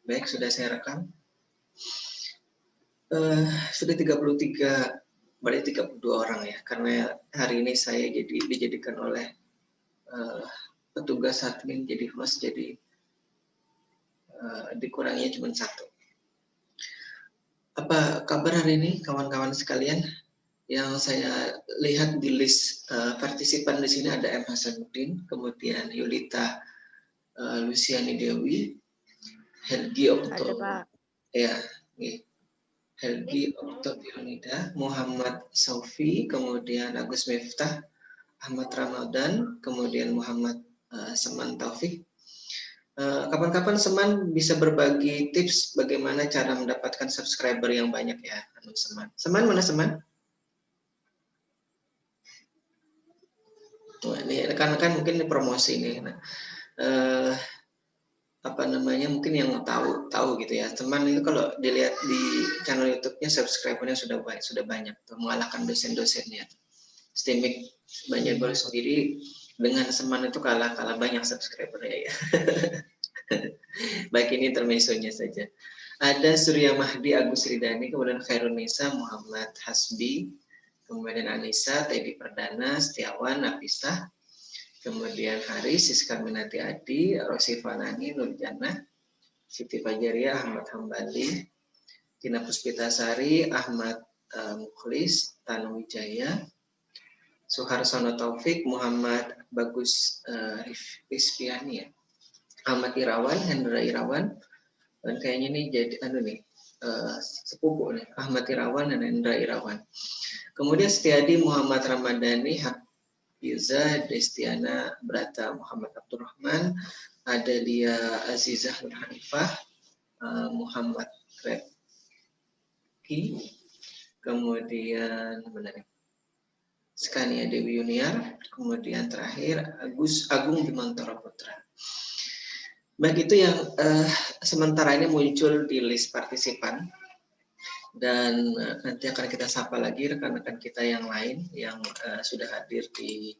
Baik, sudah saya rekam. Sudah 33, berarti 32 orang ya, karena hari ini saya dijadikan oleh petugas admin jadi host, jadi dikuranginya cuma 1. Apa kabar hari ini kawan-kawan sekalian? Yang saya lihat di list partisipan di sini ada M. Hasanuddin, kemudian Yulita Luciani Dewi, Helgi Okto, ya, Helgi Okto Dionida, Muhammad Saufi, kemudian Agus Miftah, Ahmad Ramadan, kemudian Muhammad Seman Taufik. Kapan-kapan Seman bisa berbagi tips bagaimana cara mendapatkan subscriber yang banyak ya, Seman. Seman mana Seman? Wah, ini rekan-rekan mungkin ini promosi nih. Nah, apa namanya, mungkin yang tahu gitu ya, teman itu kalau dilihat di channel YouTube-nya subscribernya sudah banyak tuh, mengalahkan dosen-dosennya. Stimik banyak baru sendiri dengan Seman itu kalah banyak subscribernya ya. Baik, ini intermezzonya saja. Ada Surya Mahdi, Agus Ridani, kemudian Khairunisa, Muhammad Hasbi, kemudian Anissa, Teddy Perdana, Setiawan, Nafisah, kemudian Haris, Siska Minati Adi, Rosi Fanani, Nurjana, Siti Fajaria, Ahmad Hambali, Tina Puspitasari, Ahmad Mukhlis, Tanu Wijaya, Suharsono Taufik, Muhammad Bagus Rizpiani ya, Ahmad Irawan, Hendra Irawan, dan kayaknya ini jadi sepupu nih, Ahmad Irawan dan Hendra Irawan. Kemudian Setiadi, Muhammad Ramadhani, Yuza, Destiana, Brata, Muhammad Abdurrahman, Adalia Azizah Nur Hanifah, Muhammad Krepki, kemudian Skania Dewi Yuniar, kemudian terakhir Agung Bimantoro Putra. Baik, itu yang sementara ini muncul di list partisipan. Dan nanti akan kita sapa lagi rekan-rekan kita yang lain yang sudah hadir di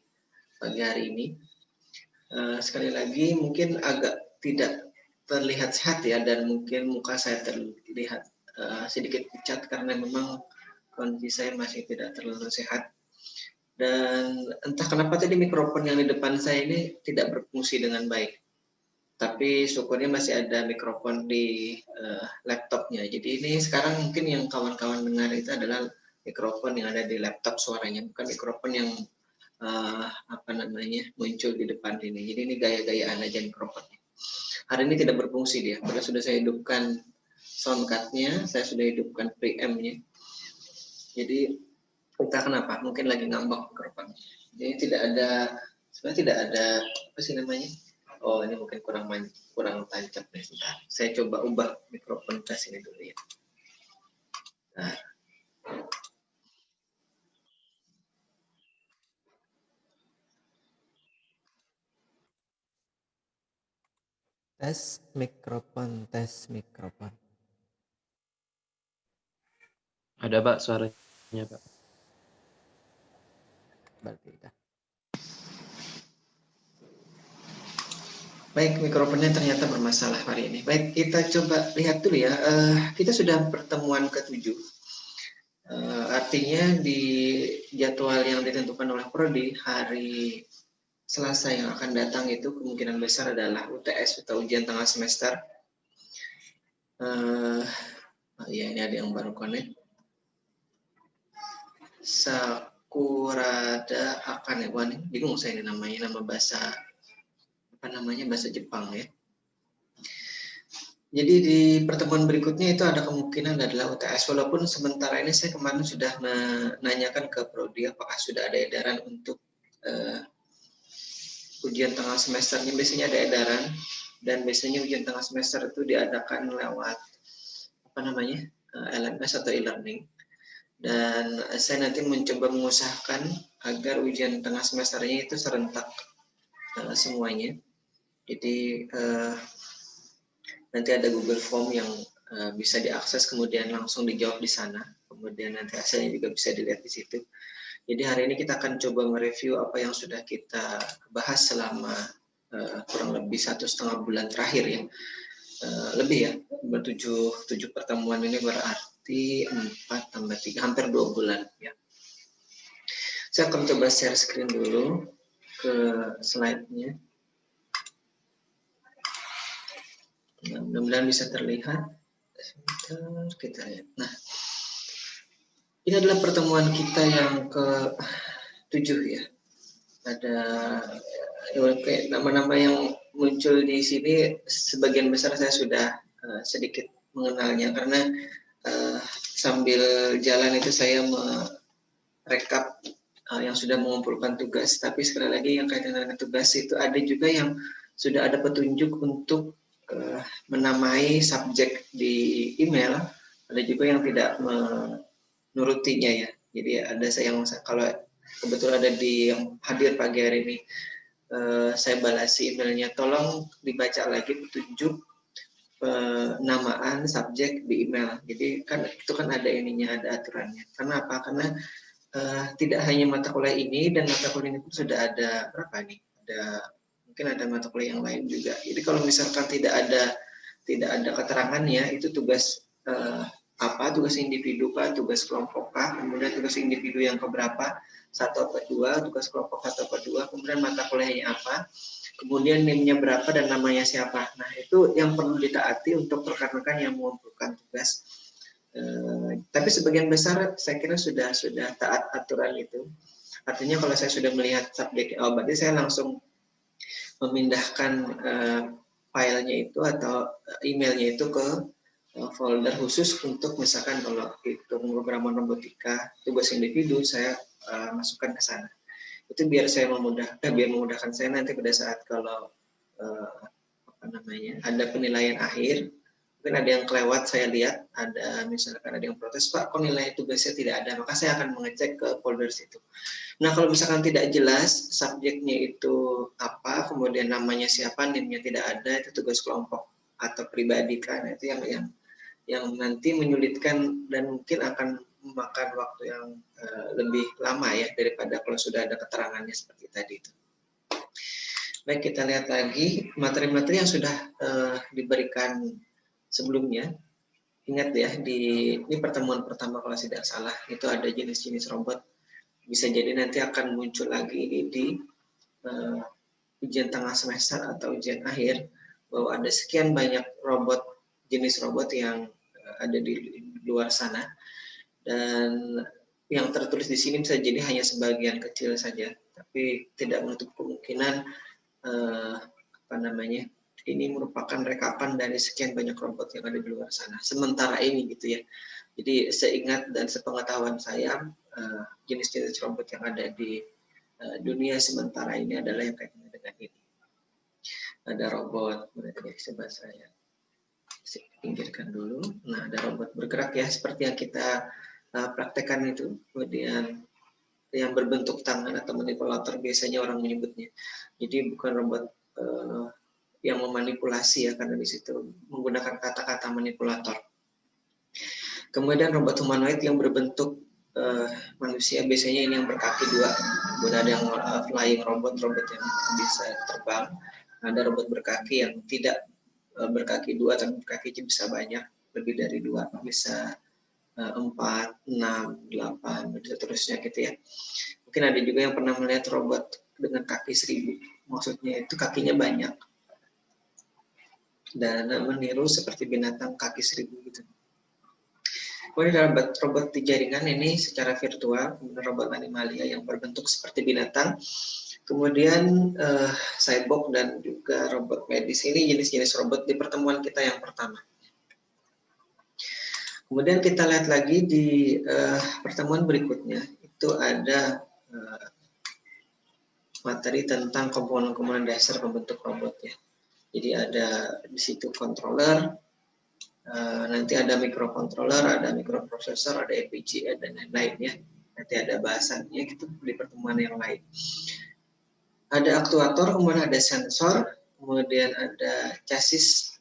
pagi hari ini. Sekali lagi mungkin agak tidak terlihat sehat ya, dan mungkin muka saya terlihat sedikit pucat karena memang kondisi saya masih tidak terlalu sehat. Dan entah kenapa tadi mikrofon yang di depan saya ini tidak berfungsi dengan baik. Tapi syukurnya masih ada mikrofon di laptopnya. Jadi ini sekarang mungkin yang kawan-kawan dengar itu adalah mikrofon yang ada di laptop suaranya, bukan mikrofon yang muncul di depan ini. Jadi ini gaya-gayaan aja mikrofonnya. Hari ini tidak berfungsi dia. Karena sudah saya hidupkan soundcard-nya, saya sudah hidupkan preamp-nya. Jadi entah kenapa, mungkin lagi ngambek mikrofon. Jadi sebenarnya tidak ada apa sih namanya? Oh, ini mungkin kurang tancap nih. Sebentar. Saya coba ubah mikrofon tes ini dulu ya. Nah. Tes mikrofon. Ada Pak suaranya Pak. Berarti udah. Baik, mikrofonnya ternyata bermasalah hari ini. Baik, kita coba lihat dulu ya. Kita sudah pertemuan ke-7. Artinya di jadwal yang ditentukan oleh Prodi hari Selasa yang akan datang itu kemungkinan besar adalah UTS atau ujian tengah semester. Ya, ini ada yang baru connect. Sakurada Akane, wah nih, bingung saya ini namanya, nama bahasa bahasa Jepang ya. Jadi di pertemuan berikutnya itu ada kemungkinan adalah UTS, walaupun sementara ini saya kemarin sudah menanyakan ke Prodi apakah sudah ada edaran untuk ujian tengah semesternya. Biasanya ada edaran, dan biasanya ujian tengah semester itu diadakan lewat LMS atau e-learning. Dan saya nanti mencoba mengusahakan agar ujian tengah semesternya itu serentak semuanya. Jadi nanti ada Google Form yang bisa diakses, kemudian langsung dijawab di sana. Kemudian nanti hasilnya juga bisa dilihat di situ. Jadi hari ini kita akan coba mereview apa yang sudah kita bahas selama kurang lebih 1,5 bulan terakhir ya. lebih ya, tujuh pertemuan ini berarti 4 tambah 3, hampir 2 bulan ya. Saya akan coba share screen dulu ke slide-nya. Nah, mudah-mudahan bisa terlihat. Sebentar, kita lihat. Nah, ini adalah pertemuan kita yang ke-7 ya. Ada kayak nama-nama yang muncul di sini, sebagian besar saya sudah sedikit mengenalnya, karena sambil jalan itu saya merekap yang sudah mengumpulkan tugas. Tapi sekali lagi yang kaitan dengan tugas itu ada juga yang sudah ada petunjuk untuk menamai subjek di email, ada juga yang tidak menurutinya ya. Jadi ada saya yang kalau kebetulan ada di yang hadir pagi hari ini, saya balasi emailnya, tolong dibaca lagi petunjuk penamaan subjek di email. Jadi kan itu kan ada ininya, ada aturannya. Kenapa? Karena tidak hanya mata kuliah ini, dan mata kuliah ini pun sudah ada berapa nih? Mungkin ada mata kuliah yang lain juga. Jadi kalau misalkan tidak ada keterangannya, itu tugas apa, tugas individu kah, tugas kelompok kah, kemudian tugas individu yang keberapa, 1 atau 2, tugas kelompok 1 atau 2, kemudian mata kuliahnya apa, kemudian NIM-nya berapa dan namanya siapa. Nah, itu yang perlu ditaati untuk rekan-rekan yang mengumpulkan tugas. Tapi sebagian besar saya kira sudah taat aturan itu. Artinya kalau saya sudah melihat subjek, berarti saya langsung memindahkan filenya itu atau emailnya itu ke folder khusus untuk misalkan kalau itu pemrograman robotika tugas individu, saya masukkan ke sana. Itu biar memudahkan saya nanti pada saat kalau ada penilaian akhir. Mungkin ada yang kelewat, saya lihat ada misalkan ada yang protes, Pak, kok nilai tugasnya tidak ada, maka saya akan mengecek ke folder situ. Nah, kalau misalkan tidak jelas subjeknya itu apa, kemudian namanya siapa, NIM-nya tidak ada, itu tugas kelompok atau pribadi kan, itu yang nanti menyulitkan dan mungkin akan memakan waktu yang lebih lama ya daripada kalau sudah ada keterangannya seperti tadi itu. Baik, kita lihat lagi materi-materi yang sudah diberikan sebelumnya. Ingat ya, ini pertemuan pertama kalau tidak salah, itu ada jenis-jenis robot. Bisa jadi nanti akan muncul lagi ini di ujian tengah semester atau ujian akhir, bahwa ada sekian banyak jenis robot yang ada di luar sana, dan yang tertulis di sini bisa jadi hanya sebagian kecil saja, tapi tidak menutup kemungkinan ini merupakan rekapan dari sekian banyak robot yang ada di luar sana sementara ini gitu ya. Jadi seingat dan sepengetahuan saya, jenis-jenis robot yang ada di dunia sementara ini adalah yang kaitannya dengan ini. Ada robot, coba saya pinggirkan dulu. Nah, ada robot bergerak ya, seperti yang kita praktekkan itu. Kemudian yang berbentuk tangan atau manipulator biasanya orang menyebutnya. Jadi bukan robot yang memanipulasi ya, karena di situ menggunakan kata-kata manipulator. Kemudian robot humanoid yang berbentuk manusia, biasanya ini yang berkaki 2. Kemudian ada yang flying robot yang bisa terbang. Ada robot berkaki yang tidak berkaki 2, tapi berkaki bisa banyak, lebih dari 2, bisa 4, 6, 8, dan seterusnya gitu ya. Mungkin ada juga yang pernah melihat robot dengan kaki 1000, maksudnya itu kakinya banyak dan meniru seperti binatang kaki 1000 gitu. Kemudian robot di jaringan ini secara virtual, robot animalia yang berbentuk seperti binatang. Kemudian cyborg dan juga robot medis, ini jenis-jenis robot di pertemuan kita yang pertama. Kemudian kita lihat lagi di pertemuan berikutnya, itu ada materi tentang komponen-komponen dasar pembentuk robot ya. Jadi ada di situ controller, nanti ada microcontroller, ada microprocessor, ada FPGA dan lain-lainnya. Nanti ada bahasannya gitu di pertemuan yang lain. Ada aktuator, kemudian ada sensor, kemudian ada chassis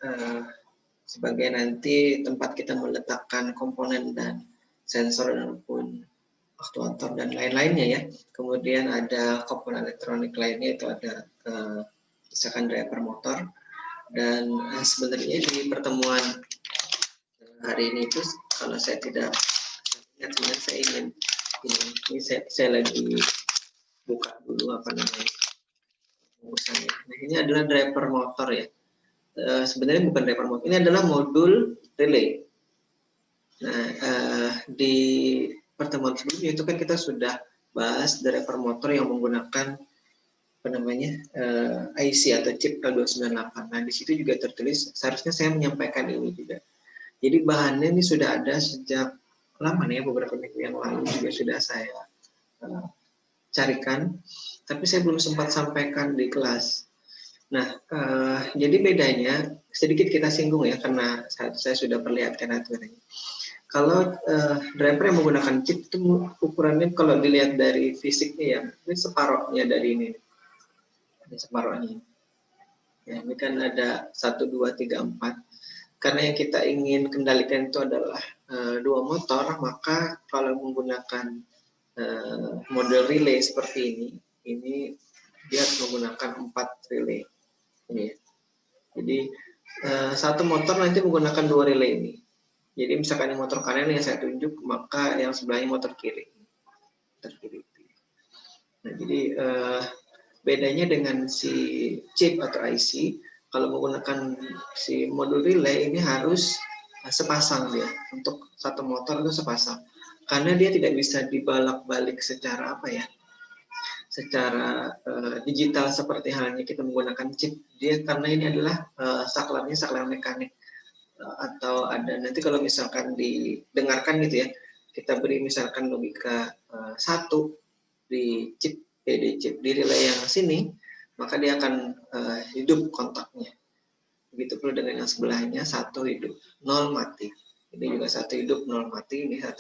sebagai nanti tempat kita meletakkan komponen dan sensor maupun aktuator dan lain-lainnya ya. Kemudian ada komponen elektronik lainnya, itu ada misalkan driver motor, Dan sebenarnya di pertemuan hari ini itu kalau saya tidak ingat, sebenarnya saya ingin ini saya lagi buka dulu apa namanya pengurusannya. Nah, ini adalah driver motor ya. Sebenarnya bukan driver motor, ini adalah modul relay. Nah, di pertemuan sebelumnya itu kan kita sudah bahas driver motor yang menggunakan apa namanya IC atau chip L298. Nah, di situ juga tertulis, seharusnya saya menyampaikan ini juga. Jadi bahannya ini sudah ada sejak lama nih ya, beberapa minggu yang lalu juga sudah saya carikan, tapi saya belum sempat sampaikan di kelas. Nah, jadi bedanya sedikit kita singgung ya, karena saya sudah perlihatkan aturannya. Kalau driver yang menggunakan chip itu ukurannya kalau dilihat dari fisiknya ya, ini separohnya dari ini separohnya. Ya, ini kan ada 1, 2, 3, 4. Karena yang kita ingin kendalikan itu adalah 2 motor, maka kalau menggunakan model relay seperti ini dia menggunakan 4 relay. Ini ya. Jadi satu motor nanti menggunakan 2 relay ini. Jadi misalkan yang motor kanan yang saya tunjuk, maka yang sebelahnya motor kiri. Nah, jadi bedanya dengan si chip atau IC, kalau menggunakan si modul relay ini harus sepasang dia. Untuk satu motor itu sepasang. Karena dia tidak bisa dibalak-balik secara apa ya? Secara digital seperti halnya kita menggunakan chip. Dia karena ini adalah saklarnya saklar mekanik. Atau ada nanti kalau misalkan didengarkan gitu ya, kita beri misalkan logika 1 di chip di relay yang sini, maka dia akan hidup kontaknya. Begitu pula dengan yang sebelahnya, 1 hidup, 0 mati. Ini juga 1 hidup, 0 mati, ini 1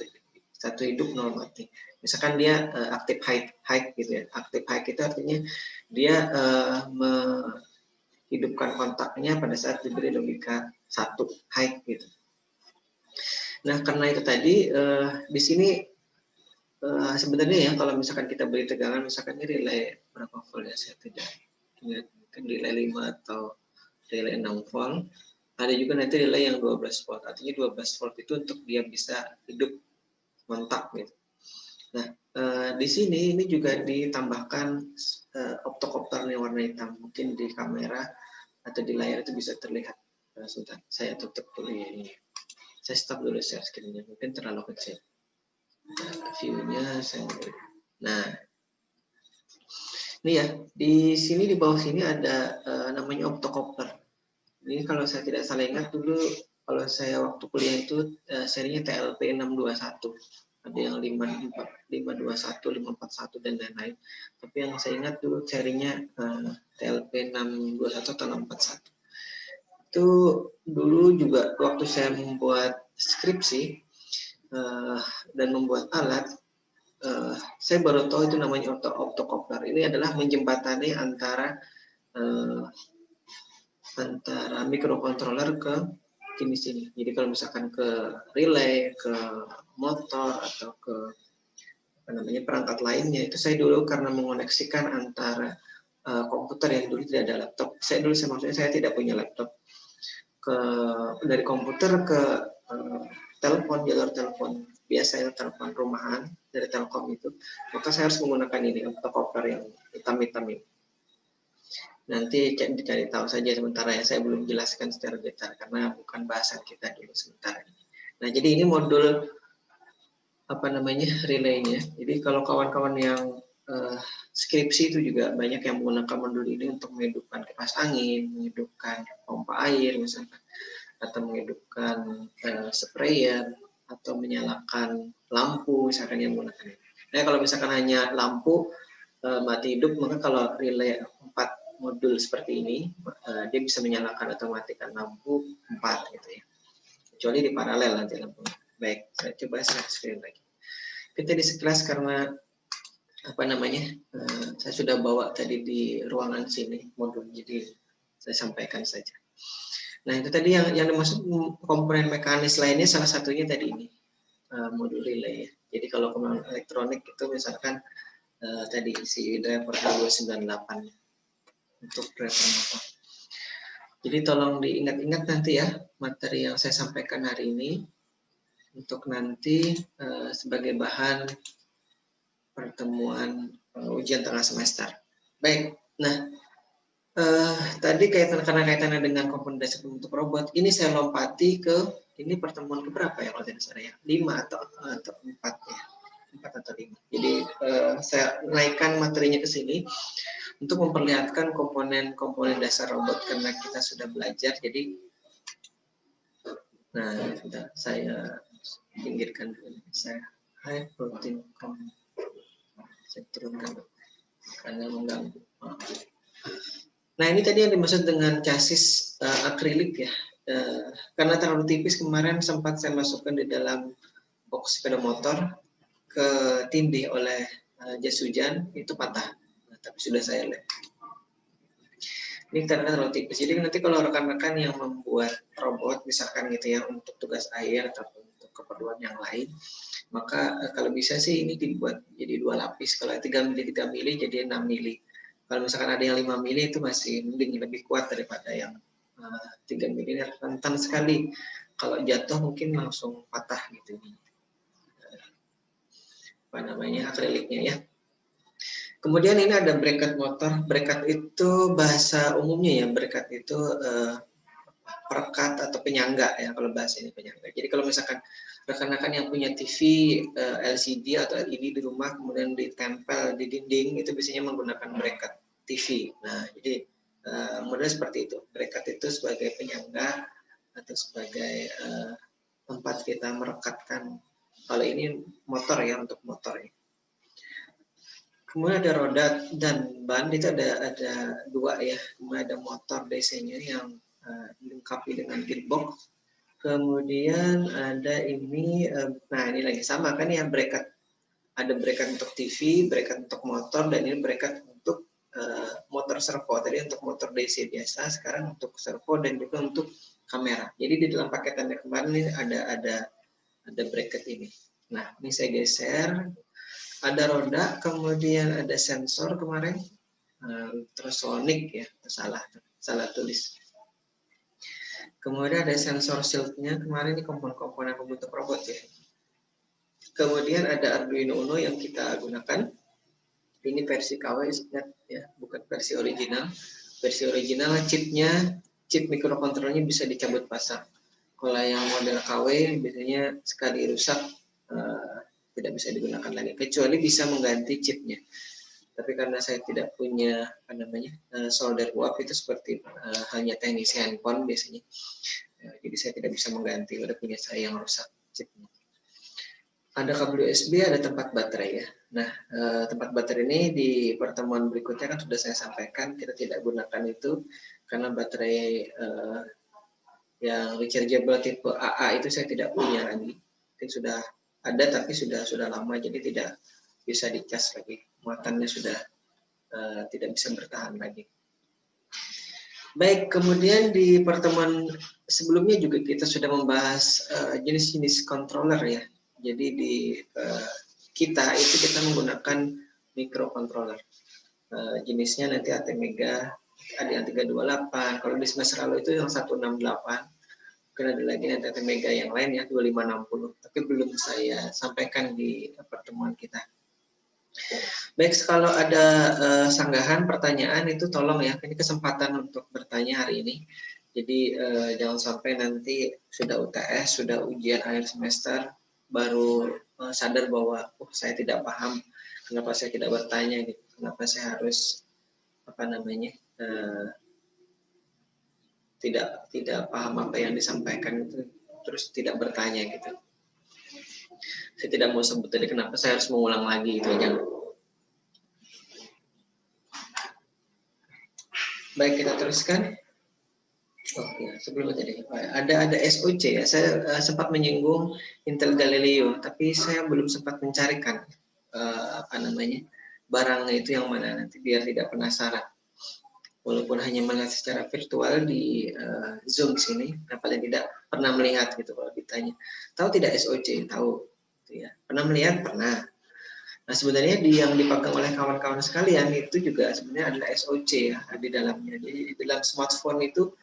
hidup, 0 mati. Misalkan dia aktif high gitu ya. Aktif high itu artinya dia menghidupkan kontaknya pada saat diberi logika 1 high gitu. Nah, karena itu tadi di sini sebenarnya ya kalau misalkan kita beri tegangan, misalkan ini relay berapa volt ya, saya tidak ingat, mungkin relay 5 atau relay 6 volt. Ada juga nanti relay yang 12 volt, artinya 12 volt itu untuk dia bisa hidup kontak gitu. Nah, di sini ini juga ditambahkan optokopternya warna hitam, mungkin di kamera atau di layar itu bisa terlihat. Sebentar, saya tutup dulu ya ini. Saya stop dulu share screen-nya, mungkin terlalu kecil. View-nya saya. Nah, ini ya, di sini di bawah sini ada namanya optokopter. Ini kalau saya tidak salah ingat dulu, kalau saya waktu kuliah itu serinya TLP 621. Ada yang 521, 541 dan lain-lain. Tapi yang saya ingat dulu serinya TLP 621 atau 641. Itu dulu juga waktu saya membuat skripsi dan membuat alat, saya baru tahu itu namanya optokopter. Ini adalah menjembatani antara mikrokontroler ke sini. Jadi kalau misalkan ke relay, ke motor atau ke apa namanya perangkat lainnya, itu saya dulu karena mengoneksikan antara komputer yang dulu tidak ada laptop. Maksudnya saya tidak punya laptop. Dari komputer ke telepon, jalur telepon biasa, telepon rumahan dari Telkom itu, maka saya harus menggunakan ini optokopter yang hitam-hitam ini. Nanti dicari tahu saja sementara ya, saya belum jelaskan secara detail karena bukan bahasan kita dulu sementara ini. Nah, jadi ini modul apa namanya relaynya. Jadi kalau kawan-kawan yang skripsi itu juga banyak yang menggunakan modul ini untuk menghidupkan kipas angin, menghidupkan pompa air misalkan, atau menghidupkan sprayer, atau menyalakan lampu misalkan yang menggunakan ini. Nah, kalau misalkan hanya lampu mati hidup, maka kalau relay 4 modul seperti ini, dia bisa menyalakan atau matikan lampu 4 gitu ya. Kecuali di paralel nanti lampunya. Baik, saya coba share screen lagi. Kita di sekelas karena apa namanya, saya sudah bawa tadi di ruangan sini modul, jadi saya sampaikan saja. Nah, itu tadi yang dimaksud komponen mekanis lainnya, salah satunya tadi ini modul relay ya. Jadi kalau komponen elektronik itu misalkan tadi si driver 298 untuk driver motor. Jadi tolong diingat-ingat nanti ya materi yang saya sampaikan hari ini untuk nanti sebagai bahan pertemuan ujian tengah semester. Baik, nah tadi karena kaitannya dengan komponen dasar pembentuk robot, ini saya lompati ke ini pertemuan keberapa ya kalau tidak salah ya, 5 atau 4 ya, 4 atau 5. Jadi saya naikkan materinya ke sini untuk memperlihatkan komponen-komponen dasar robot karena kita sudah belajar. Jadi, nah sudah saya pinggirkan dulu, saya high protein saya turunkan karena mengganggu. Nah ini tadi yang dimaksud dengan chassis akrilik ya. Karena terlalu tipis kemarin sempat saya masukkan di dalam box sepeda motor, ketindih oleh jas hujan, itu patah. Nah, tapi sudah saya lem. Ini karena terlalu tipis. Jadi nanti kalau rekan-rekan yang membuat robot misalkan gitu ya untuk tugas air atau untuk keperluan yang lain, maka kalau bisa sih ini dibuat jadi 2 lapis. Kalau 3 mili 3 mili jadi 6 mili. Kalau misalkan ada yang 5 mili itu masih mending, lebih kuat daripada yang 3 mili, rentan sekali. Kalau jatuh mungkin langsung patah gitu. Apa namanya, akriliknya ya. Kemudian ini ada bracket motor. Bracket itu bahasa umumnya ya, bracket itu perekat atau penyangga ya, kalau bahasa ini penyangga. Jadi kalau misalkan rekan-rekan yang punya TV LCD atau LED di rumah kemudian ditempel di dinding, itu biasanya menggunakan bracket TV. Nah, jadi model seperti itu. Bracket itu sebagai penyangga atau sebagai tempat kita merekatkan. Kalau ini motor ya, untuk motor ya. Kemudian ada roda dan ban, itu ada 2 ya. Kemudian ada motor DC-nya yang dilengkapi dengan gearbox. Kemudian ada ini, nah ini lagi sama kan ya, bracket. Ada bracket untuk TV, bracket untuk motor, dan ini bracket untuk motor servo. Tadi untuk motor DC biasa, sekarang untuk servo dan juga untuk kamera. Jadi di dalam paketannya kemarin ini ada bracket ini. Nah ini saya geser. Ada roda, kemudian ada sensor kemarin, ultrasonic ya, salah tulis. Kemudian ada sensor shield-nya, kemarin ini komponen-komponen pembentuk robot ya. Kemudian ada Arduino Uno yang kita gunakan. Ini versi KW ya, bukan versi original. Versi original chipnya, chip mikrokontrolernya bisa dicabut pasang. Kalau yang model KW biasanya sekali rusak tidak bisa digunakan lagi, kecuali bisa mengganti chipnya. Tapi karena saya tidak punya solder uap itu seperti hanya teknisi handphone biasanya, jadi saya tidak bisa mengganti, udah punya saya yang rusak chipnya. Ada kabel USB, ada tempat baterai ya. Nah, tempat baterai ini di pertemuan berikutnya kan sudah saya sampaikan, kita tidak gunakan itu karena baterai yang rechargeable tipe AA itu saya tidak punya lagi. Itu sudah ada tapi sudah lama, jadi tidak bisa dicas lagi, muatannya sudah tidak bisa bertahan lagi. Baik, kemudian di pertemuan sebelumnya juga kita sudah membahas jenis-jenis controller ya. Jadi di kita itu kita menggunakan microcontroller. Jenisnya nanti ATmega, ada yang 328, kalau di semester lalu itu yang 168. Mungkin ada lagi nanti ATmega yang lain ya, 2560, tapi belum saya sampaikan di pertemuan kita. Baik, kalau ada sanggahan, pertanyaan itu tolong ya, ini kesempatan untuk bertanya hari ini. Jadi jangan sampai nanti sudah UTS, sudah ujian akhir semester, baru sadar bahwa saya tidak paham, kenapa saya tidak bertanya gitu, kenapa saya harus tidak paham apa yang disampaikan itu, terus tidak bertanya gitu. Saya tidak mau sebut tadi kenapa saya harus mengulang lagi itu aja. Baik, kita teruskan. Oh ya, sebelum tadi ada SOC ya. Saya sempat menyinggung Intel Galileo, tapi saya belum sempat mencarikan barangnya itu yang mana, nanti biar tidak penasaran. Walaupun hanya melihat secara virtual di Zoom sini, paling tidak pernah melihat gitu kalau ditanya. Tahu tidak SOC? Tahu. Gitu ya. Pernah melihat? Pernah. Nah sebenarnya yang dipegang oleh kawan-kawan sekalian itu juga sebenarnya adalah SOC ya di dalamnya. Jadi di dalam smartphone itu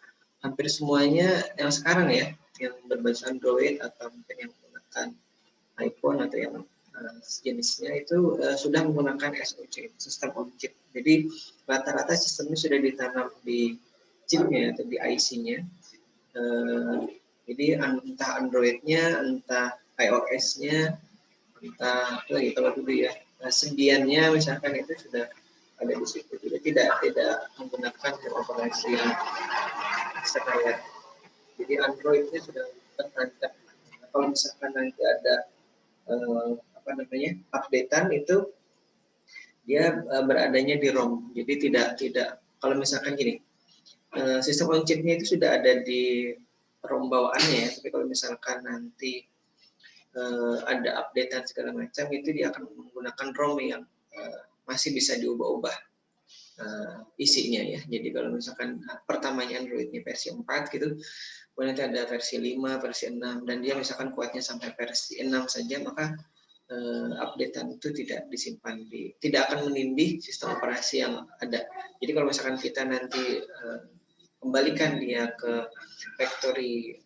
hampir semuanya yang sekarang ya, yang berbasis Android atau mungkin yang menggunakan iPhone atau yang jenisnya itu sudah menggunakan SoC, sistem on chip. Jadi rata-rata sistemnya sudah ditanam di chipnya atau di IC-nya. Jadi entah Android-nya, entah iOS-nya, entah apa lagi kalau dulu ya, sendiannya misalkan itu sudah ada di situ. Jadi tidak menggunakan operasi yang sekaya. Jadi Android-nya sudah tertancap. Kalau misalkan nanti ada updatean itu dia beradanya di ROM. Jadi tidak kalau misalkan gini, sistem on chip-nya itu sudah ada di ROM bawaannya ya, tapi kalau misalkan nanti ada updatean segala macam itu dia akan menggunakan ROM yang masih bisa diubah-ubah isinya ya. Jadi kalau misalkan pertamanya Android-nya versi 4 gitu, kemudian nanti ada versi 5, versi 6 dan dia misalkan kuatnya sampai versi 6 saja, maka updatean itu tidak akan menindih sistem operasi yang ada. Jadi kalau misalkan kita nanti kembalikan dia ke factory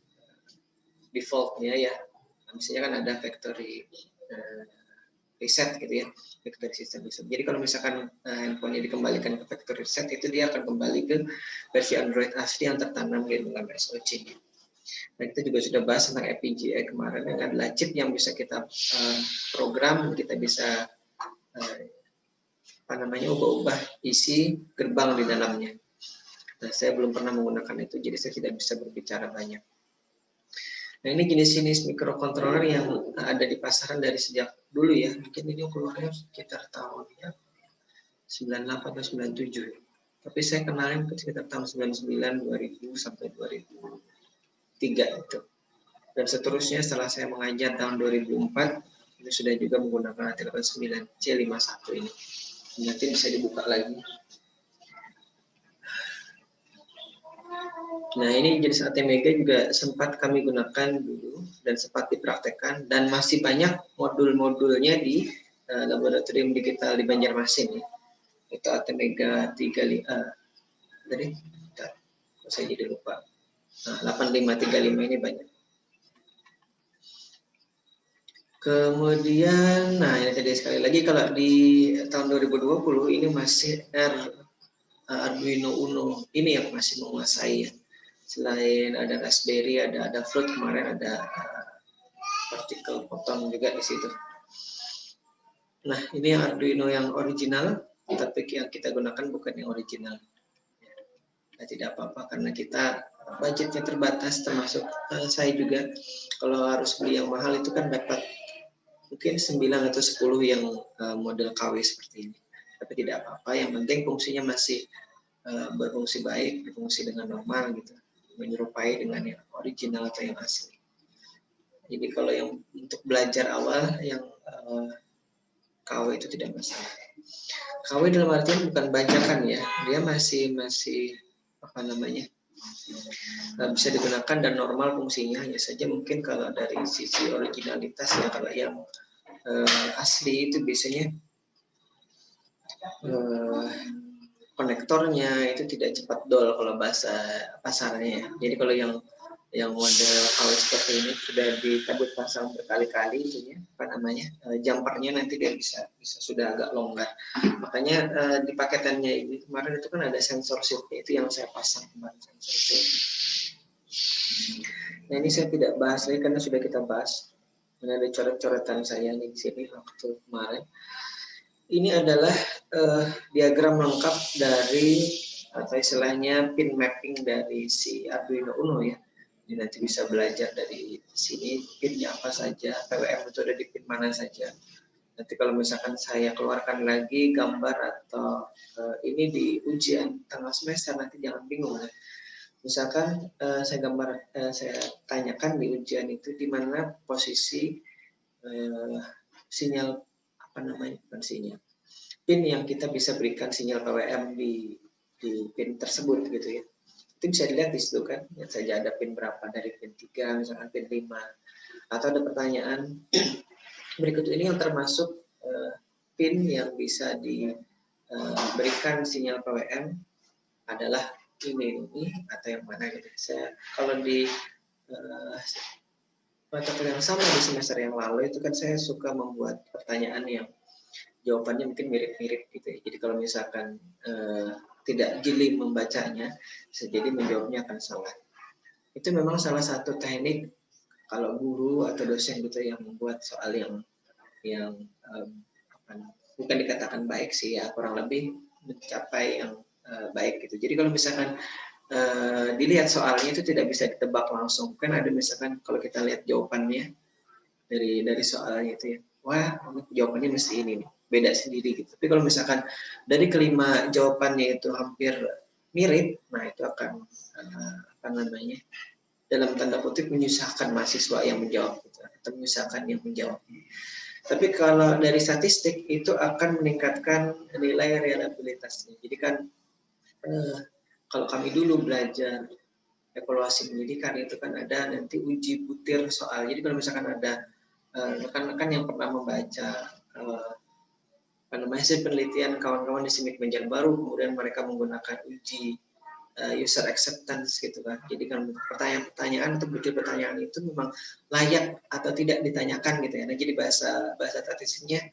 defaultnya ya, misalnya kan ada factory reset gitu ya, factory system reset. Jadi kalau misalkan handphonenya dikembalikan ke factory reset, itu dia akan kembali ke versi Android asli yang tertanam di dalam SoC-nya. Nah, kita juga sudah bahas tentang FPGA kemarin, yang adalah chip yang bisa kita program, kita bisa ubah-ubah isi gerbang di dalamnya. Nah, saya belum pernah menggunakan itu, jadi saya tidak bisa berbicara banyak. Nah, ini jenis-jenis microcontroller yang ada di pasaran dari sejak dulu ya. Mungkin ini keluarnya sekitar tahun ya 98 atau 97. Tapi saya kenalin sekitar tahun 99, 2000 sampai 2003 itu. Dan seterusnya setelah saya mengajar tahun 2004, ini sudah juga menggunakan AT89 C51 ini. Nanti bisa dibuka lagi. Nah, ini jenis ATmega juga sempat kami gunakan dulu dan sempat dipraktekkan, dan masih banyak modul-modulnya di laboratorium digital di Banjarmasin ya. Itu ATmega 35 tadi saya jadi lupa. Nah, 8535 ini banyak. Kemudian, nah ini tadi sekali lagi kalau di tahun 2020 ini masih Arduino Uno ini yang masih menguasai ya. Selain ada Raspberry, ada Float kemarin, ada partikel photon juga di situ. Nah, ini yang Arduino yang original, tapi yang kita gunakan bukan yang original. Nah, tidak apa-apa karena kita budgetnya terbatas, termasuk saya juga. Kalau harus beli yang mahal itu kan dapat mungkin 9 atau 10 yang model KW seperti ini. Tapi tidak apa-apa, yang penting fungsinya masih berfungsi baik, berfungsi dengan normal gitu, menyerupai dengan yang original atau yang asli. Jadi kalau yang untuk belajar awal yang KW itu tidak masalah. KW dalam artian bukan bajakan ya, dia masih apa namanya, bisa digunakan dan normal fungsinya. Hanya saja mungkin kalau dari sisi originalitas ya, kalau yang asli itu biasanya konektornya itu tidak cepat dol kalau bahasa pasarnya. Jadi kalau yang model KW seperti ini sudah dicabut pasang berkali-kali, itunya apa namanya, jumpernya nanti dia bisa sudah agak longgar. Makanya di paketannya ini kemarin itu kan ada sensor shiftnya, itu yang saya pasang kemarin, sensor shift. Nah, ini saya tidak bahas lagi karena sudah kita bahas. Ini ada coret-coretan saya nih di sini waktu kemarin. Ini adalah diagram lengkap dari atau istilahnya pin mapping dari si Arduino Uno ya. Jadi nanti bisa belajar dari sini pinnya apa saja, PWM itu ada di pin mana saja. Nanti kalau misalkan saya keluarkan lagi gambar atau ini di ujian tengah semester, nanti jangan bingung ya. Misalkan saya tanyakan di ujian itu di mana posisi sinyal apa namanya, bukan sinyal, pin yang kita bisa berikan sinyal PWM di pin tersebut gitu ya. Itu bisa dilihat di situ kan, lihat saja ada pin berapa, dari pin 3 misalkan pin 5. Atau ada pertanyaan berikut ini yang termasuk pin yang bisa diberikan sinyal PWM adalah ini atau yang mana gitu. Saya kalau di mata kuliah yang sama di semester yang lalu itu kan saya suka membuat pertanyaan yang jawabannya mungkin mirip-mirip gitu ya. Jadi kalau misalkan tidak jeli membacanya, bisa jadi menjawabnya akan salah. Itu memang salah satu teknik kalau guru atau dosen gitu yang membuat soal yang bukan dikatakan baik sih ya, kurang lebih mencapai yang baik gitu. Jadi kalau misalkan dilihat soalnya itu tidak bisa ditebak langsung, kan ada misalkan kalau kita lihat jawabannya dari soalnya itu ya, wah jawabannya mesti ini nih, beda sendiri gitu. Tapi kalau misalkan dari kelima jawabannya itu hampir mirip, nah itu akan apa namanya, dalam tanda kutip menyusahkan mahasiswa yang menjawab gitu, atau menyusahkan yang menjawab. Tapi kalau dari statistik itu akan meningkatkan nilai reliabilitasnya. Jadi kan kalau kami dulu belajar evaluasi pendidikan itu kan ada nanti uji butir soal. Jadi kalau misalkan ada rekan-rekan yang pernah membaca hasil penelitian kawan-kawan di SIMIK Banjarbaru, kemudian mereka menggunakan uji user acceptance gitu kan. Jadi kan pertanyaan-pertanyaan atau butir pertanyaan itu memang layak atau tidak ditanyakan gitu ya. Nah, jadi bahasa statistiknya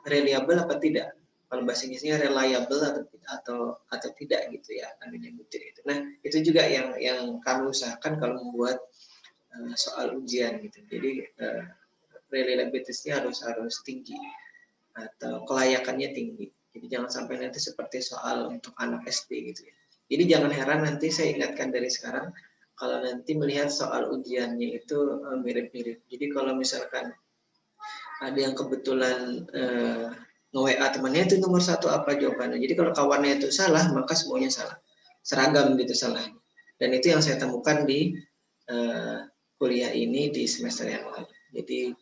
reliable apa tidak. Kalau bahasa Inggrisnya reliable atau tidak gitu ya, namanya butir itu. Nah, itu juga yang kami usahakan kalau membuat soal ujian gitu. Jadi reliabilitasnya harus tinggi atau kelayakannya tinggi. Jadi jangan sampai nanti seperti soal untuk anak SD gitu ya. Jadi jangan heran nanti saya ingatkan dari sekarang kalau nanti melihat soal ujiannya itu mirip-mirip. Jadi kalau misalkan ada yang kebetulan nge-WA temannya itu nomor 1 apa jawabannya. Jadi kalau kawannya itu salah, maka semuanya salah. Seragam gitu salah. Dan itu yang saya temukan di kuliah ini di semester yang lalu. Jadi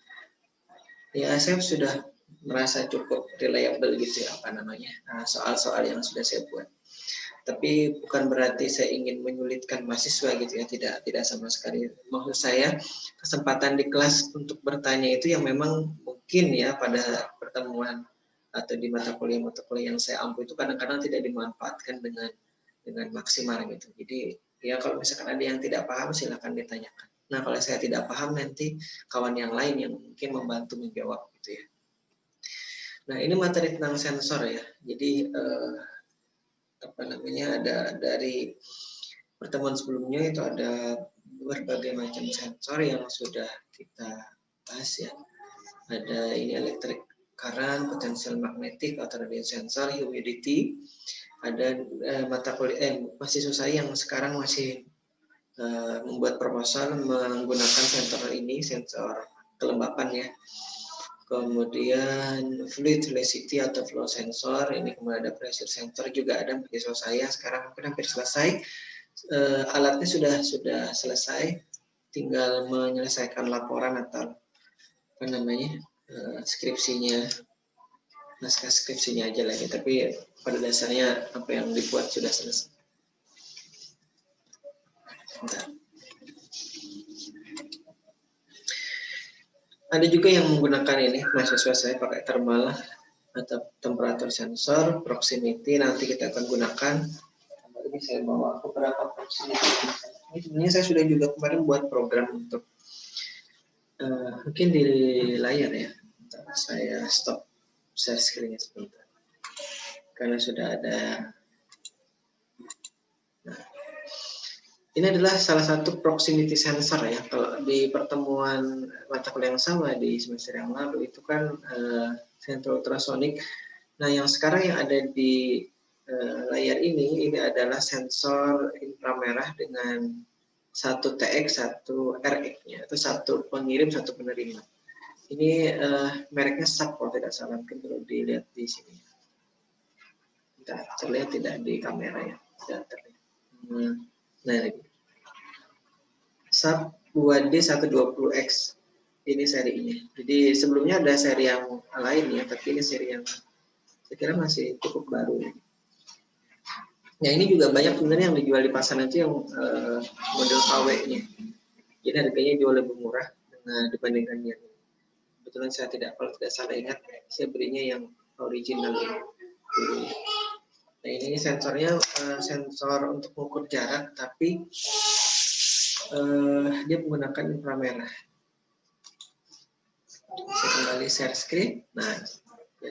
ya saya sudah merasa cukup reliable gitu ya, apa namanya, soal-soal yang sudah saya buat. Tapi bukan berarti saya ingin menyulitkan mahasiswa gitu ya, tidak sama sekali. Maksud saya kesempatan di kelas untuk bertanya itu yang memang mungkin ya pada pertemuan atau di mata kuliah yang saya ampu itu kadang-kadang tidak dimanfaatkan dengan maksimal gitu. Jadi ya kalau misalkan ada yang tidak paham silakan ditanyakan. Nah kalau saya tidak paham nanti kawan yang lain yang mungkin membantu menjawab gitu ya. Nah ini materi tentang sensor ya. Jadi apa namanya, ada dari pertemuan sebelumnya itu ada berbagai macam sensor yang sudah kita bahas ya. Ada ini electric current, potential magnetic atau radiation sensor, humidity. Ada mata kuliah mahasiswa saya yang sekarang masih membuat proposal menggunakan sensor ini, sensor kelembapan ya. Kemudian fluid velocity atau flow sensor, ini kemudian ada pressure sensor juga ada mahasiswa saya sekarang hampir selesai. Alatnya sudah selesai, tinggal menyelesaikan laporan atau apa namanya skripsinya, naskah skripsinya aja lagi. Tapi pada dasarnya apa yang dibuat sudah selesai. Bentar. Ada juga yang menggunakan ini, mahasiswa saya pakai thermal atau temperatur sensor, proximity nanti kita akan gunakan. Ini saya bawa beberapa proximity. Ini sebenarnya saya sudah juga kemarin buat program untuk mungkin di layar ya. Saya stop share screen-nya sebentar. Karena sudah ada. Nah, ini adalah salah satu proximity sensor ya. Kalau di pertemuan mata kuliah yang sama di semester yang lalu itu kan sensor ultrasonik. Nah, yang sekarang yang ada di layar ini adalah sensor inframerah dengan satu TX, satu RX-nya, itu satu pengirim, satu penerima. Ini mereknya SAP kalau tidak salah, mungkin perlu dilihat di sini. Tidak terlihat tidak di kamera ya, tidak terlihat. Nah, ini. SAP 2D120X ini serinya. Jadi sebelumnya ada seri yang lain ya, tapi ini seri yang saya kira masih cukup baru. Nah ini juga banyak sebenarnya yang dijual di pasaran itu yang model KW-nya. Jadi harganya jauh lebih murah dibandingkan yang kebetulan kalau tidak salah ingat, saya belinya yang original ini. Nah, ini sensornya sensor untuk mengukur jarak, tapi dia menggunakan inframerah. Saya kembali share screen. Nah, ya.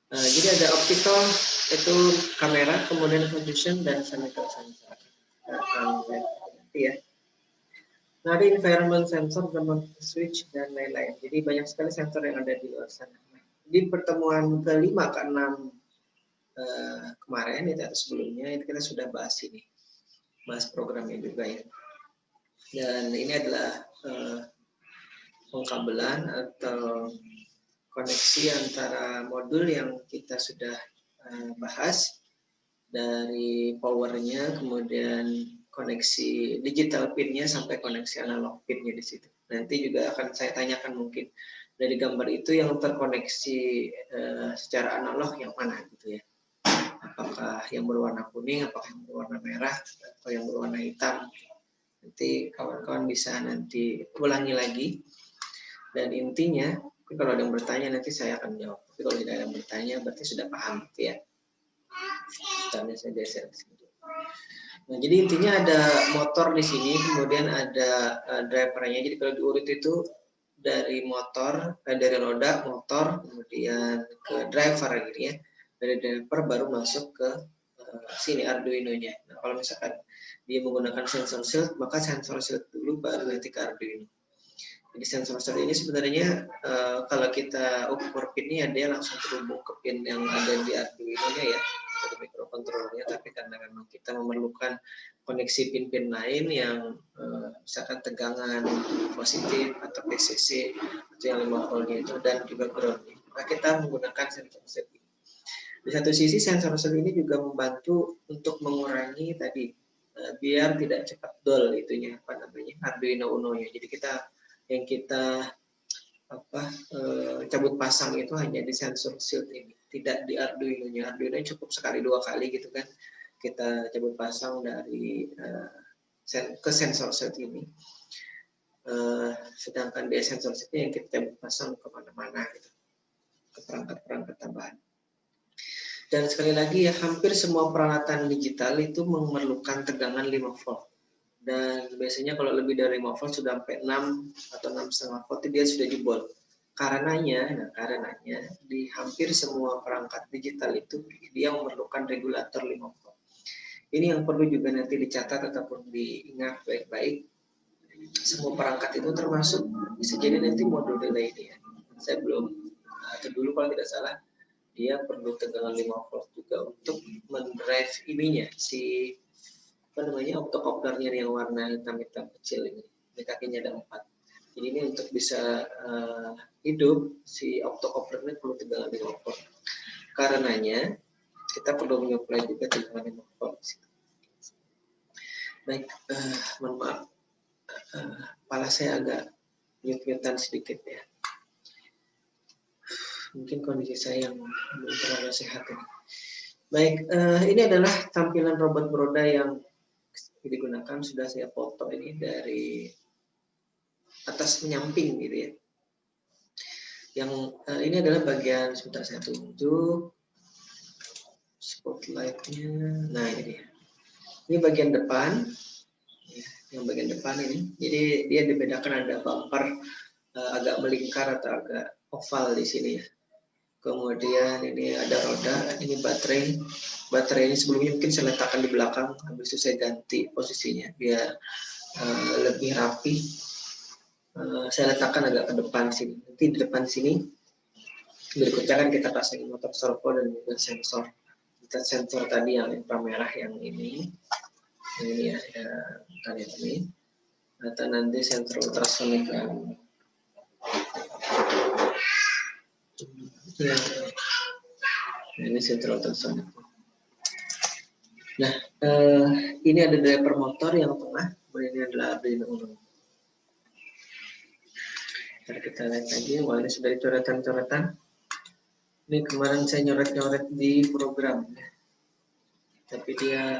Jadi ada optical itu kamera, kemudian condition dan chemical sensor. Ya. Nah, ada environment sensor, thermal switch dan lain-lain. Jadi banyak sekali sensor yang ada di luar sana. Di pertemuan kelima ke-6 kemarin itu atau sebelumnya itu kita sudah bahas ini, bahas programnya juga ya. Dan ini adalah pengkabelan atau koneksi antara modul yang kita sudah bahas, dari powernya, kemudian koneksi digital pinnya sampai koneksi analog pinnya di situ. Nanti juga akan saya tanyakan mungkin dari gambar itu yang terkoneksi secara analog yang mana gitu ya. Apakah yang berwarna kuning, apakah yang berwarna merah, atau yang berwarna hitam. Nanti kawan-kawan bisa nanti ulangi lagi. Dan intinya, kalau ada yang bertanya nanti saya akan jawab. Tapi kalau tidak ada yang bertanya berarti sudah paham gitu ya. Tanya saya geser. Nah, jadi intinya ada motor di sini, kemudian ada drivernya. Jadi kalau diurut itu dari motor, dari roda, motor, kemudian ke driver gitu ya. Dari driver baru masuk ke sini Arduino-nya. Nah, kalau misalkan dia menggunakan sensor shield, maka sensor shield dulu baru nanti ke Arduino. Jadi sensor shield ini sebenarnya kalau kita ukur pinnya dia langsung terhubung ke pin yang ada di Arduino-nya ya, dari microcontrollernya. Tapi karena memang kita memerlukan koneksi pin-pin lain yang misalkan tegangan positif atau PCC atau yang 5 voltnya itu dan juga ground, maka kita menggunakan sensor shield. Di satu sisi sensor shield ini juga membantu untuk mengurangi tadi biar tidak cepat dull itunya apa namanya Arduino Uno-nya. Jadi yang kita cabut pasang itu hanya di sensor shield ini, tidak di Arduino-nya. Arduino cukup sekali 2 kali gitu kan kita cabut pasang dari ke sensor shield ini. Sedangkan di sensor shield yang kita cabut pasang kemana-mana gitu, ke perangkat-perangkat tambahan. Dan sekali lagi ya, hampir semua peralatan digital itu memerlukan tegangan 5 volt. Dan biasanya kalau lebih dari 5 volt sudah sampai 6 atau 6,5 volt dia sudah jebol. Karenanya di hampir semua perangkat digital itu dia memerlukan regulator 5 volt. Ini yang perlu juga nanti dicatat ataupun diingat baik-baik. Semua perangkat itu termasuk bisa jadi nanti modul delay ini ya. Saya belum atau dulu kalau tidak salah dia perlu tegangan 5 volt juga untuk mendrive ininya si octocopternya yang warna hitam-hitam kecil ini kakinya ada 4. Jadi ini untuk bisa hidup si octocopternya perlu tegangan 5 volt. Karenanya kita perlu menyuplai juga tegangan 5 volt. Baik, mohon maaf, kepala saya agak nyut-nyutan sedikit ya. Mungkin kondisi saya yang belum terlalu sehat ini. Baik, ini adalah tampilan robot Broda yang digunakan, sudah saya foto ini dari atas menyamping gitu ya. Yang ini adalah bagian, sebentar saya tunjuk spotlightnya. Nah ini dia. Ini bagian depan, yang bagian depan ini. Jadi dia dibedakan ada bumper agak melingkar atau agak oval di sini ya. Kemudian ini ada roda, ini baterai. Baterai ini sebelumnya mungkin saya letakkan di belakang, habis itu saya ganti posisinya biar lebih rapi. Saya letakkan agak ke depan sini. Nanti di depan sini berikutnya kan kita pasang motor servo dan juga sensor. Kita sensor tadi yang inframerah yang ini ya, kalian ini. Atau nanti sensor ultrasonik yang ini sensor ultrasonik. Nah, ini ada driver motor yang tengah, kemudian ini adalah Arduino Uno. Kita lihat lagi, wah ini sudah coretan-coretan. Ini kemarin saya nyoret-nyoret di program, tapi dia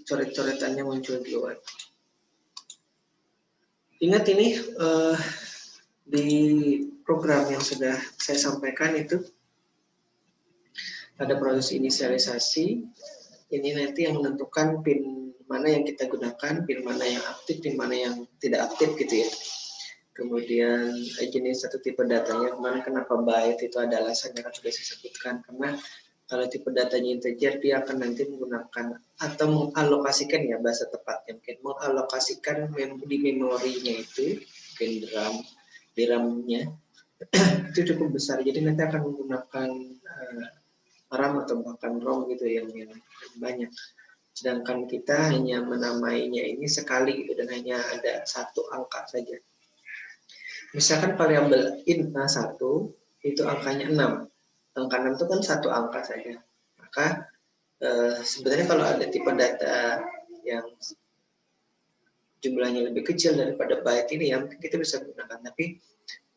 coret-coretannya muncul di luar. Ingat ini di program yang sudah saya sampaikan itu Ada proses inisialisasi, ini nanti yang menentukan pin mana yang kita gunakan, pin mana yang aktif, pin mana yang tidak aktif gitu ya. Kemudian jenis satu tipe datanya, kemarin kenapa byte itu ada alasannya kan sudah saya sebutkan, karena kalau tipe datanya integer dia akan nanti menggunakan atau mengalokasikan ya bahasa tepatnya mungkin mengalokasikan di memorinya itu mungkin di RAM-nya itu cukup besar, jadi nanti akan menggunakan RAM atau bahkan ROM gitu yang banyak. Sedangkan kita hanya menamainya ini sekali gitu dan hanya ada satu angka saja. Misalkan variabel int A1 itu angkanya 6. Angka 6 itu kan satu angka saja. Maka sebenarnya kalau ada tipe data yang jumlahnya lebih kecil daripada byte ini ya mungkin kita bisa gunakan. Tapi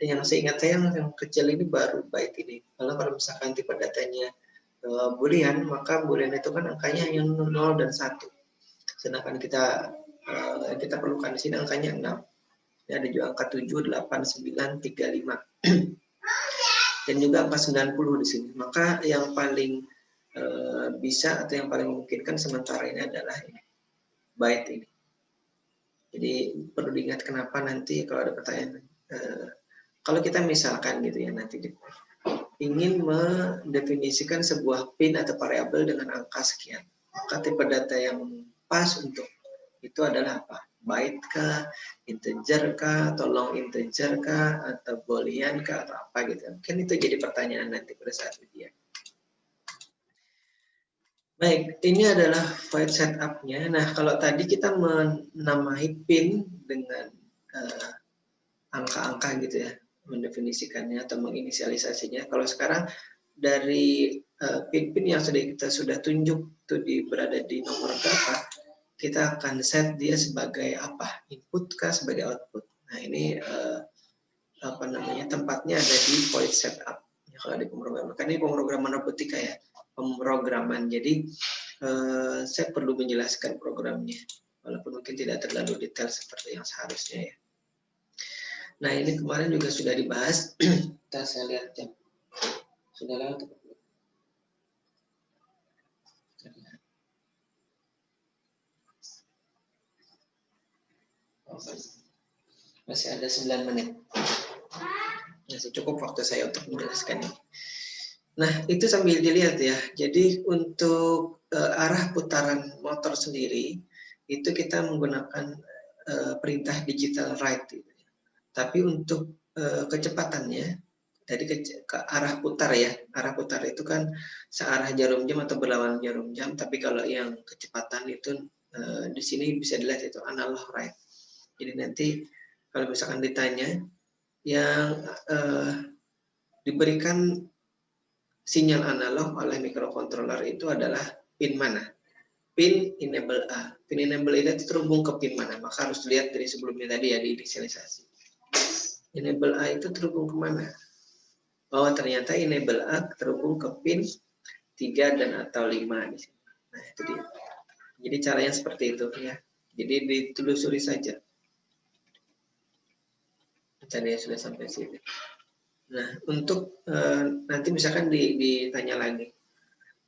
yang seingat saya yang kecil ini baru byte ini. Kalau misalkan tipe datanya boolean, maka boolean itu kan angkanya yang 0 dan 1. Sedangkan kita perlukan di sini angkanya 6. Ini ada juga angka 7, 8, 9, 3, 5. Dan juga angka 90 di sini. Maka yang paling bisa atau yang paling memungkinkan sementara ini adalah ini, byte ini. Jadi perlu diingat kenapa nanti kalau ada pertanyaan, kalau kita misalkan gitu ya nanti ingin mendefinisikan sebuah pin atau variabel dengan angka sekian, maka tipe data yang pas untuk itu adalah apa? Byte kah, integer kah, atau long integer kah, atau boolean kah, atau apa gitu. Kan itu jadi pertanyaan nanti pada saat ujian. Baik, ini adalah void setup-nya. Nah, kalau tadi kita menamai pin dengan angka-angka gitu ya, mendefinisikannya atau menginisialisasinya. Kalau sekarang dari pin-pin yang kita sudah tunjuk tuh berada di nomor berapa, kita akan set dia sebagai apa? Input kah sebagai output. Nah, ini tempatnya ada di void setup. Ya, kalau di pemrograman, kan ini pemrograman robotika ya, pemrograman. Jadi saya perlu menjelaskan programnya, walaupun mungkin tidak terlalu detail seperti yang seharusnya ya. Nah, ini kemarin juga sudah dibahas. Kita saya lihat jam. Sudah lewat. Masih ada 9 menit. Masih cukup waktu saya untuk menjelaskan ini. Nah, itu sambil dilihat ya. Jadi untuk arah putaran motor sendiri, itu kita menggunakan perintah digital write. Tapi untuk kecepatannya, dari ke arah putar ya. Arah putar itu kan searah jarum jam atau berlawanan jarum jam. Tapi kalau yang kecepatan itu di sini bisa dilihat itu analog write. Jadi nanti kalau misalkan ditanya, yang diberikan sinyal analog oleh microcontroller itu adalah pin mana? Pin enable A. Pin enable itu terhubung ke pin mana? Maka harus dilihat dari sebelumnya tadi ya, di inisialisasi. Enable A itu terhubung kemana? Bahwa ternyata enable A terhubung ke pin 3 dan atau 5 di sini. Nah, itu dia. Jadi caranya seperti itu ya. Jadi ditelusuri saja. Caranya sudah sampai sini. Nah, untuk nanti misalkan ditanya lagi.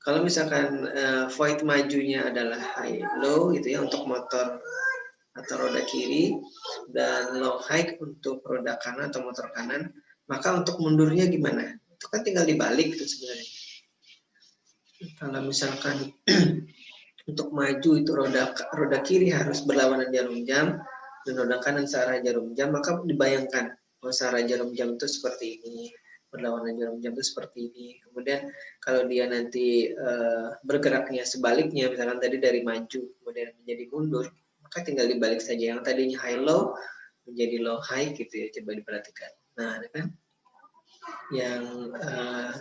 Kalau misalkan void majunya adalah high low gitu ya untuk motor atau roda kiri dan low high untuk roda kanan atau motor kanan, maka untuk mundurnya gimana? Itu kan tinggal dibalik tuh sebenarnya. Kalau misalkan untuk maju itu roda kiri harus berlawanan jarum jam dan roda kanan searah jarum jam, maka dibayangkan bahwa searah jarum jam itu seperti ini, berlawanan jarum jam itu seperti ini. Kemudian kalau dia nanti bergeraknya sebaliknya, misalkan tadi dari maju kemudian menjadi mundur, maka tinggal dibalik saja. Yang tadinya high low menjadi low high gitu ya, coba diperhatikan. Nah, kan yang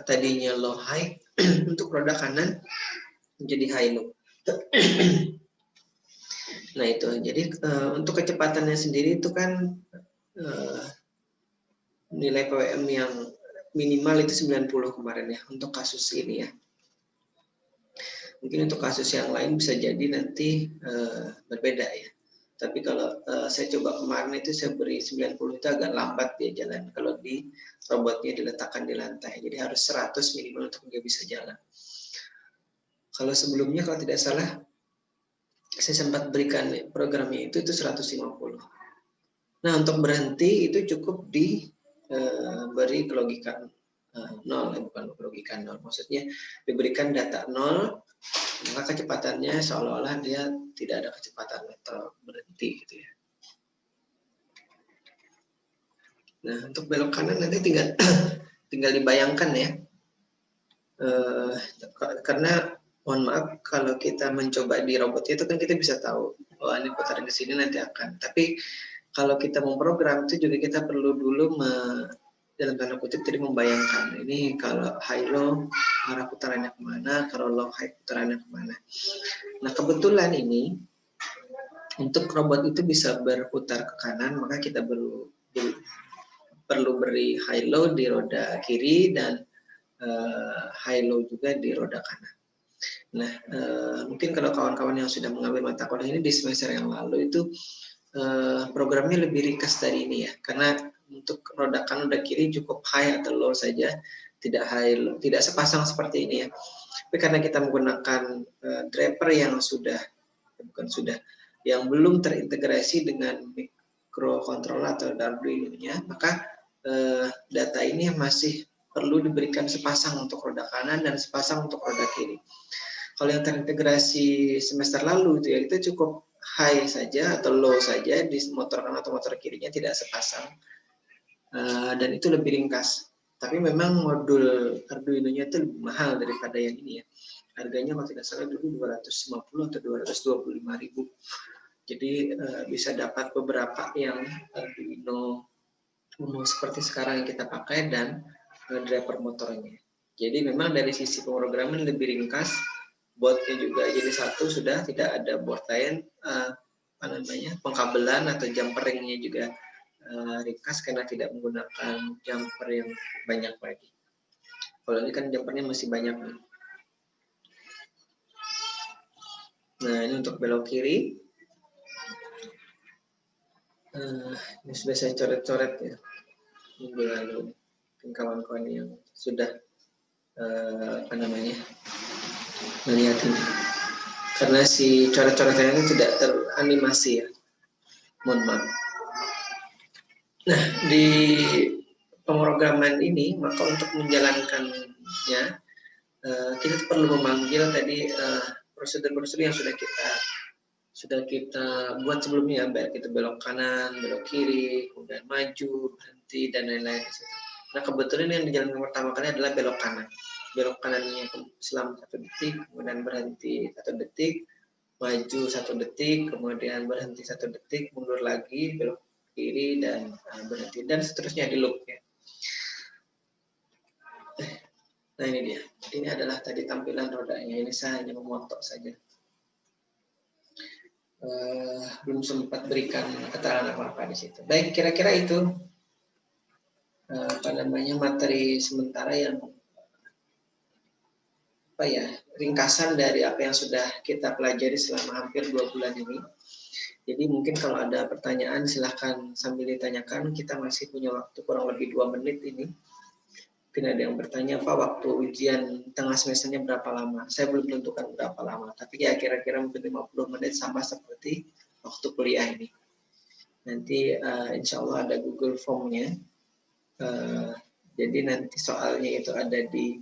tadinya low high untuk roda kanan menjadi high low. Nah itu, jadi untuk kecepatannya sendiri itu kan nilai PWM yang minimal itu 90 kemarin ya untuk kasus ini ya. Mungkin untuk kasus yang lain bisa jadi nanti berbeda ya. Tapi kalau saya coba kemarin itu saya beri 90 itu agak lambat dia jalan. Kalau di robotnya diletakkan di lantai, jadi harus 100 minimal untuk dia bisa jalan. Kalau sebelumnya kalau tidak salah saya sempat berikan programnya itu 150. Nah, untuk berhenti itu cukup diberi kelogikan 0, bukan kelogikan 0, maksudnya diberikan data 0, maka kecepatannya seolah-olah dia tidak ada kecepatan atau berhenti gitu ya. Nah, untuk belok kanan nanti tinggal tinggal dibayangkan ya, karena mohon maaf kalau kita mencoba di robotnya itu kan kita bisa tahu, oh ini putar ke sini nanti akan. Tapi kalau kita memprogram itu juga kita perlu dulu dalam tanda kutip tadi membayangkan ini kalau high low arah putarannya kemana, kalau low high putarannya kemana. Nah kebetulan ini untuk robot itu bisa berputar ke kanan, maka kita perlu beri high low di roda kiri dan high low juga di roda kanan. Nah, mungkin kalau kawan-kawan yang sudah mengambil mata kuliah ini di semester yang lalu itu programnya lebih ringkas dari ini ya, karena untuk roda kanan roda kiri cukup high atau low saja, tidak high low, tidak sepasang seperti ini ya. Tapi karena kita menggunakan driver yang yang belum terintegrasi dengan microcontroller atau Arduino-nya, maka data ini masih perlu diberikan sepasang untuk roda kanan dan sepasang untuk roda kiri. Kalau yang terintegrasi semester lalu itu ya itu cukup high saja atau low saja di motor kanan atau motor kirinya tidak sepasang, dan itu lebih ringkas. Tapi memang modul Arduino-nya itu lebih mahal daripada yang ini ya. Harganya kalau tidak salah dulu 250 atau 225.000. Jadi bisa dapat beberapa yang Arduino Uno seperti sekarang yang kita pakai dan driver motornya. Jadi memang dari sisi pemrograman lebih ringkas, boardnya juga jadi satu, sudah tidak ada board lain, pengkabelan atau jumperingnya juga ringkas karena tidak menggunakan jumper yang banyak lagi. Kalau ini kan jumpernya masih banyak. Nah ini untuk belok kiri. Ini sudah saya coret-coret ya minggu lalu. Mungkin kawan-kawan yang sudah melihat ini. Karena si coret-coretannya ini tidak teranimasi ya. Mohon maaf. Nah, di pemrograman ini, maka untuk menjalankannya, kita perlu memanggil tadi prosedur-prosedur yang sudah kita buat sebelumnya, baik itu belok kanan, belok kiri, kemudian maju, berhenti, dan lain-lain. Nah, kebetulan yang dijalankan pertama kali adalah belok kanan. Belok kanannya selama 1 detik, kemudian berhenti 1 detik, maju 1 detik, kemudian berhenti 1 detik, mundur lagi, belok kiri, dan berhenti, dan seterusnya di loop ya. Nah ini dia, ini adalah tadi tampilan rodanya, ini saya hanya memoto saja. Belum sempat berikan keterangan apa-apa di situ. Baik, kira-kira itu materi sementara yang ringkasan dari apa yang sudah kita pelajari selama hampir 2 bulan ini. Jadi mungkin kalau ada pertanyaan silahkan sambil ditanyakan, kita masih punya waktu kurang lebih 2 menit ini. Mungkin ada yang bertanya, Pak, waktu ujian tengah semesternya berapa lama? Saya belum tentukan berapa lama, tapi ya kira-kira mungkin 50 menit sama seperti waktu kuliah ini. Nanti insya Allah ada Google Form-nya. Jadi nanti soalnya itu ada di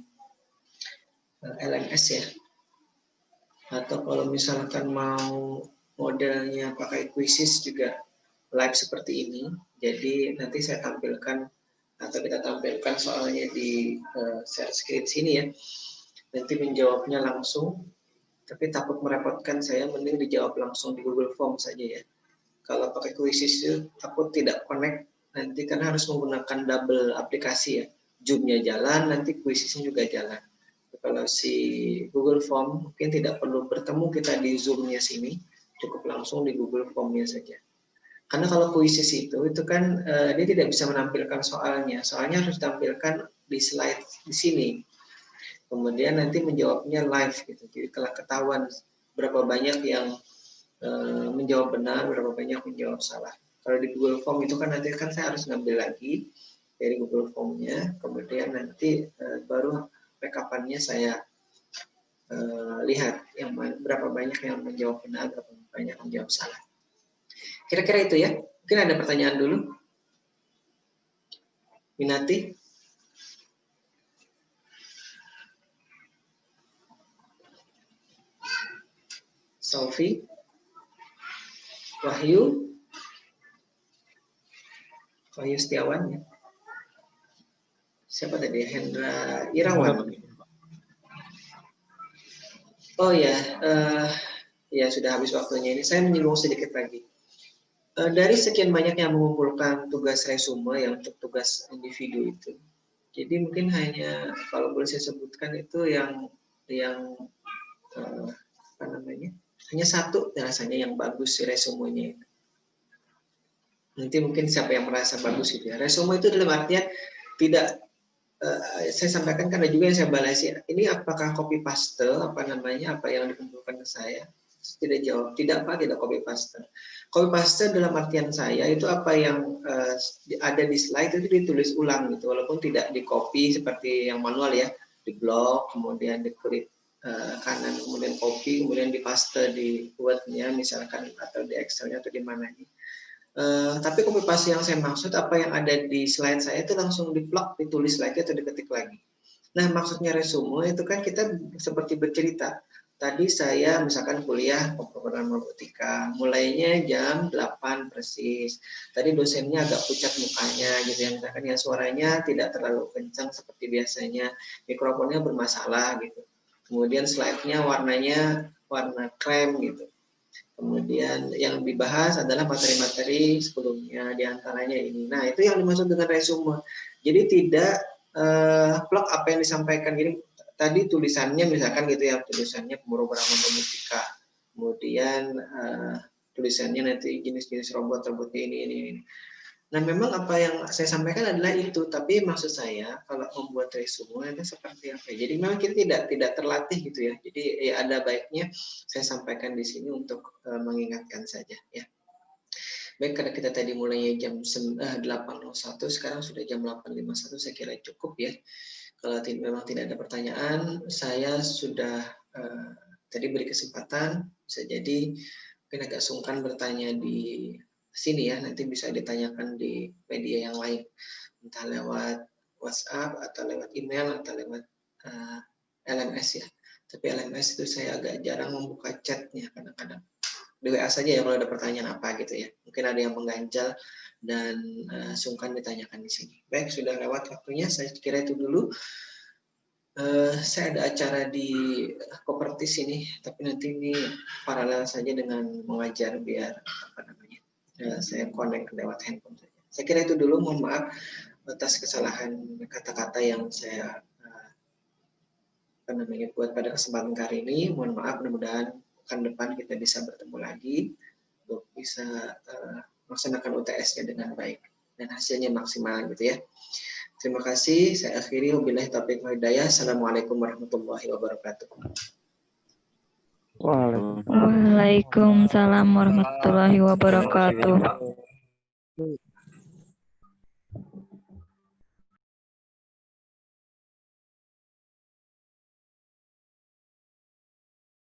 LMS ya. Atau kalau misalkan mau modelnya pakai quizzes juga live seperti ini. Jadi nanti saya tampilkan atau kita tampilkan soalnya di share screen sini ya. Nanti menjawabnya langsung, tapi takut merepotkan saya, mending dijawab langsung di Google Form saja ya. Kalau pakai quizzes itu takut tidak connect nanti, karena harus menggunakan double aplikasi ya. Zoom-nya jalan, nanti quizzesnya juga jalan. Kalau si Google Form mungkin tidak perlu bertemu kita di Zoom-nya sini, cukup langsung di Google Form-nya saja. Karena kalau quizzes itu kan dia tidak bisa menampilkan soalnya harus ditampilkan di slide di sini. Kemudian nanti menjawabnya live gitu. Jadi telah ketahuan berapa banyak yang menjawab benar, berapa banyak menjawab salah. Kalau di Google Form itu kan nanti kan saya harus ngambil lagi dari Google Form-nya, kemudian nanti baru rekapannya saya lihat berapa banyak yang menjawab benar, berapa banyak yang menjawab salah. Kira-kira itu ya. Mungkin ada pertanyaan dulu. Minati? Sofi? Wahyu? Wahyu Setiawan ya? Siapa tadi? Hendra Irawan. Oh ya, ya sudah habis waktunya ini. Saya menyinggung sedikit lagi. Dari sekian banyak yang mengumpulkan tugas resume yang untuk tugas individu itu, jadi mungkin hanya kalau boleh saya sebutkan itu yang apa namanya, hanya satu rasanya yang bagus si resumenya itu. Nanti mungkin siapa yang merasa bagus itu ya. Resume itu dalam artian tidak saya sampaikan karena juga yang saya balasi ini apakah copy paste apa namanya apa yang dikumpulkan ke saya, tidak jawab, tidak Pak, tidak copy paste. Copy paste dalam artian saya itu apa yang ada di slide itu ditulis ulang gitu, walaupun tidak di copy seperti yang manual ya, di blok kemudian diklik kanan kemudian copy kemudian di paste di Word-nya misalkan atau di Excel-nya atau di mana ini. Tapi copy paste yang saya maksud apa yang ada di slide saya itu langsung di-plug, ditulis lagi atau diketik lagi. Nah, maksudnya resume itu kan kita seperti bercerita. Tadi saya misalkan kuliah pemrograman robotika, mulainya jam 8 persis. Tadi dosennya agak pucat mukanya gitu ya, misalkan ya suaranya tidak terlalu kencang seperti biasanya, mikrofonnya bermasalah gitu. Kemudian slide-nya warnanya warna krem gitu. Kemudian yang dibahas adalah materi-materi sebelumnya, diantaranya ini. Nah, itu yang dimaksud dengan resume. Jadi tidak plug apa yang disampaikan. Jadi tadi tulisannya misalkan gitu ya, tulisannya pemrograman robotika. Kemudian tulisannya nanti jenis-jenis robotnya ini. Nah, memang apa yang saya sampaikan adalah itu, tapi maksud saya kalau membuat resume itu seperti apa? Jadi memang kita tidak terlatih gitu ya. Jadi ya ada baiknya saya sampaikan di sini untuk mengingatkan saja ya. Baik, karena kita tadi mulainya jam 8.01, sekarang sudah jam 8.51, saya kira cukup ya. Kalau memang tidak ada pertanyaan, saya sudah tadi beri kesempatan, bisa jadi mungkin agak sungkan bertanya di sini ya, nanti bisa ditanyakan di media yang lain, entah lewat WhatsApp atau lewat email atau lewat LMS ya. Tapi LMS itu saya agak jarang membuka chatnya kadang-kadang. Di WA saja ya kalau ada pertanyaan apa gitu ya. Mungkin ada yang mengganjal dan sungkan ditanyakan di sini. Baik, sudah lewat waktunya, saya kira itu dulu. Saya ada acara di Kopertis ini, tapi nanti ini paralel saja dengan mengajar biar apa namanya, saya connect lewat handphone saja. Saya kira itu dulu, mohon maaf atas kesalahan kata-kata yang saya apa namanya buat pada kesempatan kali ini. Mohon maaf, mudah-mudahan pekan depan kita bisa bertemu lagi untuk bisa melaksanakan UTS-nya dengan baik dan hasilnya maksimal gitu ya. Terima kasih. Saya akhiri. Wabillahi taufiq wal hidayah. Assalamualaikum warahmatullahi wabarakatuh. Waalaikumsalam warahmatullahi wabarakatuh.